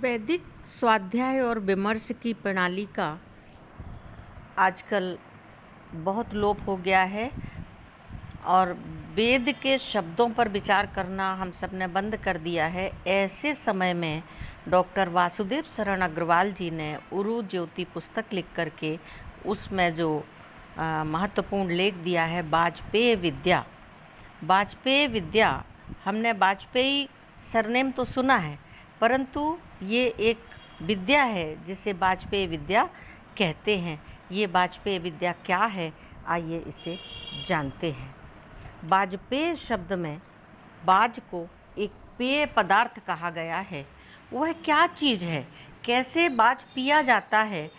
वैदिक स्वाध्याय और विमर्श की प्रणाली का आजकल बहुत लोप हो गया है और वेद के शब्दों पर विचार करना हम सब ने बंद कर दिया है। ऐसे समय में डॉक्टर वासुदेव शरण अग्रवाल जी ने उरु ज्योति पुस्तक लिख करके उसमें जो महत्वपूर्ण लेख दिया है वाजपेयी विद्या। वाजपेयी विद्या, हमने वाजपेयी सरनेम तो सुना है, परंतु ये एक विद्या है जिसे वाजपेयी विद्या कहते हैं। ये वाजपेयी विद्या क्या है, आइए इसे जानते हैं। वाजपेय शब्द में वाज को एक पेय पदार्थ कहा गया है। वह क्या चीज़ है, कैसे वाज पिया जाता है,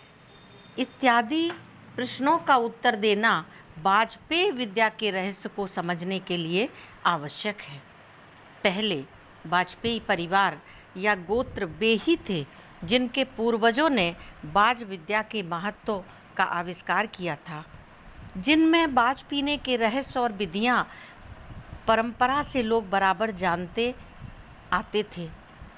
इत्यादि प्रश्नों का उत्तर देना वाजपेयी विद्या के रहस्य को समझने के लिए आवश्यक है। पहले वाजपेयी परिवार या गोत्र वे ही थे जिनके पूर्वजों ने वाज विद्या के महत्व का आविष्कार किया था, जिनमें वाज पीने के रहस्य और विधियां परंपरा से लोग बराबर जानते आते थे।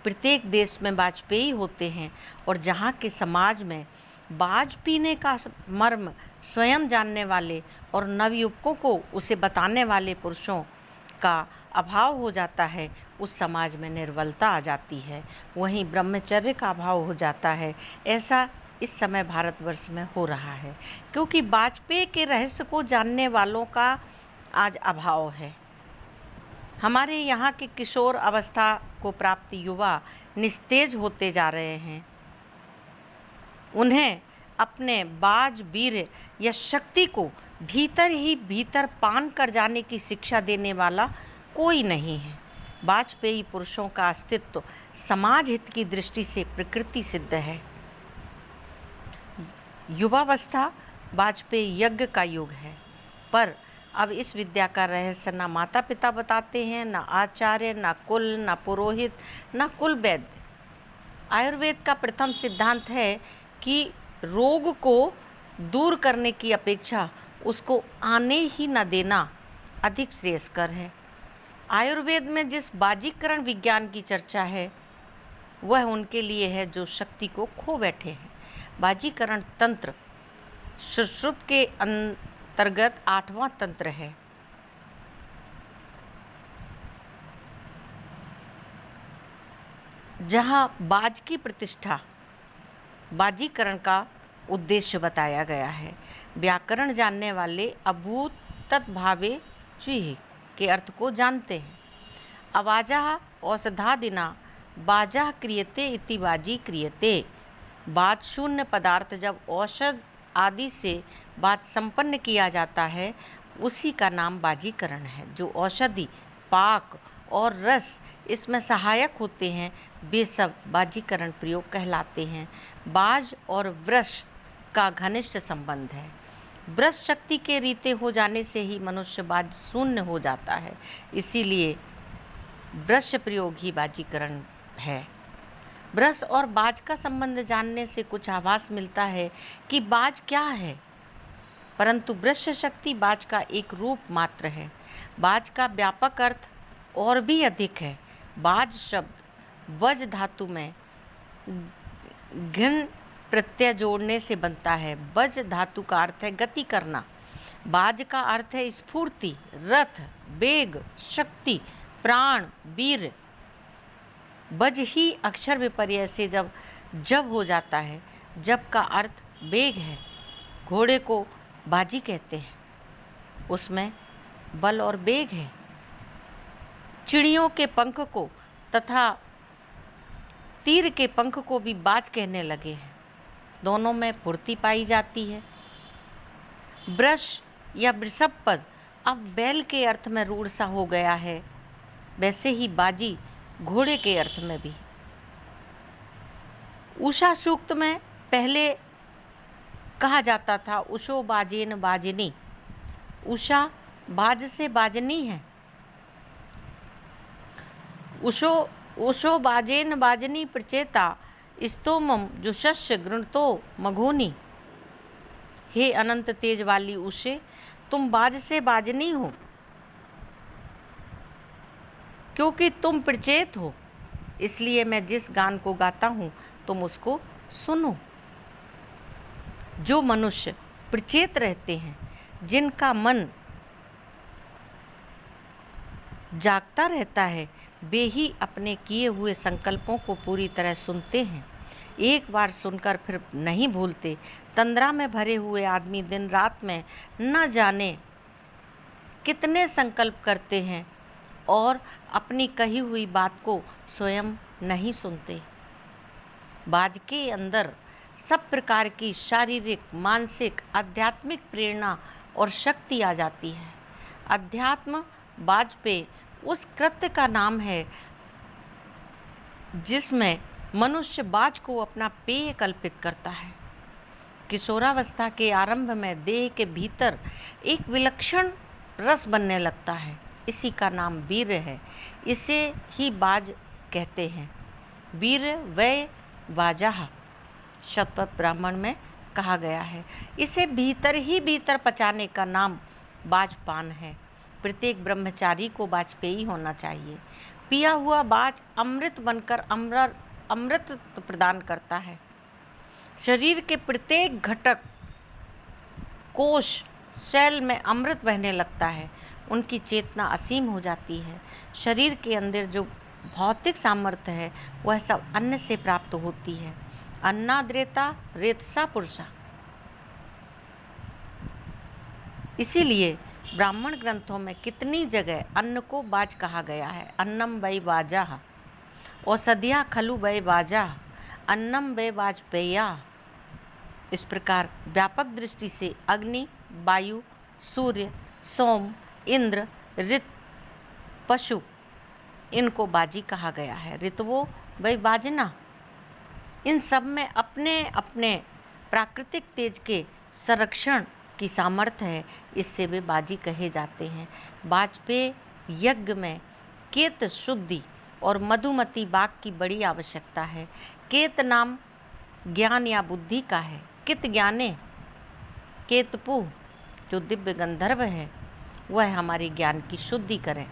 प्रत्येक देश में वाजपेयी होते हैं और जहाँ के समाज में वाज पीने का मर्म स्वयं जानने वाले और नवयुवकों को उसे बताने वाले पुरुषों का अभाव हो जाता है, उस समाज में निर्बलता आ जाती है। वहीं ब्रह्मचर्य का अभाव हो जाता है। ऐसा इस समय भारतवर्ष में हो रहा है, क्योंकि वाजपेयी के रहस्य को जानने वालों का आज अभाव है। हमारे यहाँ के किशोर अवस्था को प्राप्त युवा निस्तेज होते जा रहे हैं। उन्हें अपने बाज वीर या शक्ति को भीतर ही भीतर पान कर जाने की शिक्षा देने वाला कोई नहीं है। वाजपेयी पुरुषों का अस्तित्व समाज हित की दृष्टि से प्रकृति सिद्ध है। युवावस्था वाजपेयी यज्ञ का युग है, पर अब इस विद्या का रहस्य ना माता पिता बताते हैं, ना आचार्य, ना कुल, ना पुरोहित, ना कुल वैद्य। आयुर्वेद का प्रथम सिद्धांत है कि रोग को दूर करने की अपेक्षा उसको आने ही न देना अधिक श्रेयस्कर है। आयुर्वेद में जिस बाजीकरण विज्ञान की चर्चा है वह उनके लिए है जो शक्ति को खो बैठे हैं। बाजीकरण तंत्र सुश्रुत के अंतर्गत 8वां तंत्र है। जहाँ बाज की प्रतिष्ठा बाजीकरण का उद्देश्य बताया गया है। व्याकरण जानने वाले अभूत तद्भावे चुहि के अर्थ को जानते हैं। अवाजः औषधादिना बाजः क्रियते इति बाजी क्रियते। बात शून्य पदार्थ जब औषध आदि से बात संपन्न किया जाता है उसी का नाम बाजीकरण है। जो औषधि, पाक और रस इसमें सहायक होते हैं वे सब बाजीकरण प्रयोग कहलाते हैं। बाज और वृष का घनिष्ठ संबंध है। वृष शक्ति के रीते हो जाने से ही मनुष्य बाज शून्य हो जाता है, इसीलिए वृष प्रयोग ही बाजीकरण है। वृष और बाज का संबंध जानने से कुछ आभास मिलता है कि बाज क्या है, परंतु वृष शक्ति बाज का एक रूप मात्र है। बाज का व्यापक अर्थ और भी अधिक है। बाज शब्द वज धातु में घिन प्रत्यय जोड़ने से बनता है। वज धातु का अर्थ है गति करना। बाज का अर्थ है स्फूर्ति, रथ, वेग, शक्ति, प्राण, वीर। वज ही अक्षर विपर्य से जब हो जाता है। जब का अर्थ वेग है। घोड़े को बाजी कहते हैं, उसमें बल और वेग है। चिड़ियों के पंख को तथा तीर के पंख को भी बाज कहने लगे हैं। दोनों में फुर्ती पाई जाती है। वृष या वृषभ पद अब बैल के अर्थ में रूढ़ सा हो गया है, वैसे ही बाजी घोड़े के अर्थ में भी। उषा सूक्त में पहले कहा जाता था उषो बाजेन बाजनी। उषा बाज से बाजनी है। उषो बाजेन बाजनी प्रचेता स्तोमम जुषस्य गृणतो मघोनी। हे अनंत तेज वाली उषे, तुम बाज से बाजनी हो, क्योंकि तुम प्रचेत हो। इसलिए मैं जिस गान को गाता हूँ तुम उसको सुनो। जो मनुष्य प्रचेत रहते हैं, जिनका मन जागता रहता है, वे ही अपने किए हुए संकल्पों को पूरी तरह सुनते हैं। एक बार सुनकर फिर नहीं भूलते। तंद्रा में भरे हुए आदमी दिन रात में न जाने कितने संकल्प करते हैं और अपनी कही हुई बात को स्वयं नहीं सुनते। बाज के अंदर सब प्रकार की शारीरिक, मानसिक, आध्यात्मिक प्रेरणा और शक्ति आ जाती है। अध्यात्म बाज पे उस कृत्य का नाम है जिसमें मनुष्य बाज को अपना पेय कल्पित करता है। किशोरावस्था के आरंभ में देह के भीतर एक विलक्षण रस बनने लगता है। इसी का नाम वीर्य है। इसे ही बाज कहते हैं। वीर्य वै वाजाह शतपथ ब्राह्मण में कहा गया है। इसे भीतर ही भीतर पचाने का नाम बाजपान है। प्रत्येक ब्रह्मचारी को बाजपेयी होना चाहिए। पिया हुआ बाज अमृत बनकर अमृत प्रदान करता है। शरीर के प्रत्येक घटक, कोश, सेल में अमृत बहने लगता है। उनकी चेतना असीम हो जाती है। शरीर के अंदर जो भौतिक सामर्थ्य है वह सब अन्न से प्राप्त होती है। अन्नाद्रेता रेतसा पुरुषा। इसीलिए ब्राह्मण ग्रंथों में कितनी जगह अन्न को बाज कहा गया है। अन्नम वै वाजा, औषधिया खलु वै वाजा, अन्नम वै वाजपेया। इस प्रकार व्यापक दृष्टि से अग्नि, वायु, सूर्य, सोम, इंद्र, ऋत, पशु, इनको बाजी कहा गया है। ऋतवो वै वाजना। इन सब में अपने अपने प्राकृतिक तेज के संरक्षण की सामर्थ्य है, इससे वे बाजी कहे जाते हैं। वाजपेय यज्ञ में केत शुद्धि और मधुमती बाग की बड़ी आवश्यकता है। केत नाम ज्ञान या बुद्धि का है। कित ज्ञाने, केतपु जो दिव्य गंधर्व है वह हमारे ज्ञान की शुद्धि करें,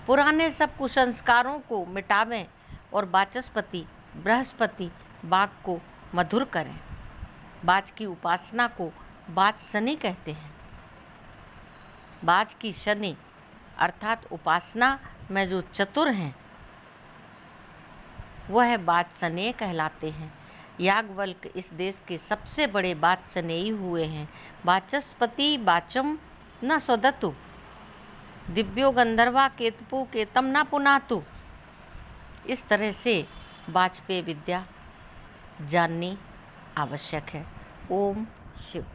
पुराने सब कुसंस्कारों को मिटावें और वाचस्पति बृहस्पति बाग को मधुर करें। बाज की उपासना को बाज शनि कहते हैं। बाज की शनि अर्थात उपासना में जो चतुर हैं वह बाज शनेय कहलाते हैं। याज्ञवल्क्य इस देश के सबसे बड़े बाज शनेयी हुए हैं। वाचस्पति वाचम न स्वदतु, दिव्यो गंधर्वा केतपु केतम न पुनातु। इस तरह से वाजपेय विद्या जाननी आवश्यक है। ओम शिव।